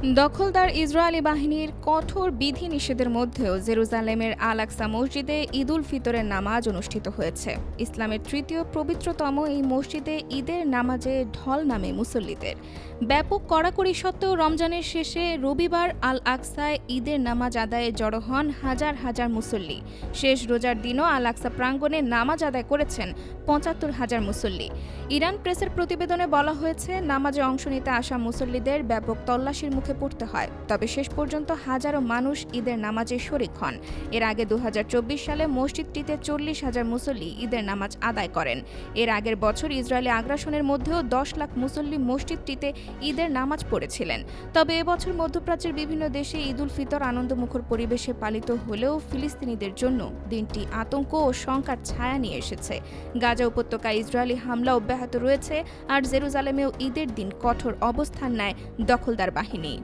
দখলদার ইসরায়েলি বাহিনীর কঠোর বিধিনিষেধের মধ্যেও জেরুজালেমের আল আকসা মসজিদে ঈদুল ফিতরের নামাজ অনুষ্ঠিত হয়েছে। ইসলামের তৃতীয় পবিত্রতম এই মসজিদে ঈদের নামাজে ঢল নামে মুসল্লিদের। ব্যাপক কড়াকড়ি সত্ত্বেও রমজানের শেষে রবিবার আল আকসায় ঈদের নামাজ আদায়ে জড়ো হন হাজার হাজার মুসল্লি। শেষ রোজার দিনও আল আকসা প্রাঙ্গণে নামাজ আদায় করেছেন ৭৫,০০০ মুসল্লি। ইরান প্রেসের প্রতিবেদনে বলা হয়েছে, নামাজে অংশ নিতে আসা মুসল্লিদের ব্যাপক তল্লাশির মুখে পড়তে হয়। তবে শেষ পর্যন্ত হাজারো মানুষ ঈদের নামাজে শরিক হন। এর আগে ২০২৪ সালে মসজিদটিতে ৪০,০০০ মুসল্লি ঈদের নামাজ আদায় করেন। এর আগের বছর ইসরায়েলি আগ্রাসনের মধ্যেও ১০ লাখ মুসল্লি মসজিদটিতে ঈদের নামাজ পড়েছিলেন। তবে এবছর মধ্যপ্রাচ্যের বিভিন্ন দেশে ঈদুল ফিতর আনন্দমুখর পরিবেশে পালিত হলেও ফিলিস্তিনিদের জন্য দিনটি আতঙ্ক ও শঙ্কার ছায়া নিয়ে এসেছে। গাজা উপত্যকায় ইসরায়েলি হামলা অব্যাহত রয়েছে, আর জেরুজালেমেও ঈদের দিন কঠোর অবস্থান নেয় দখলদার বাহিনী।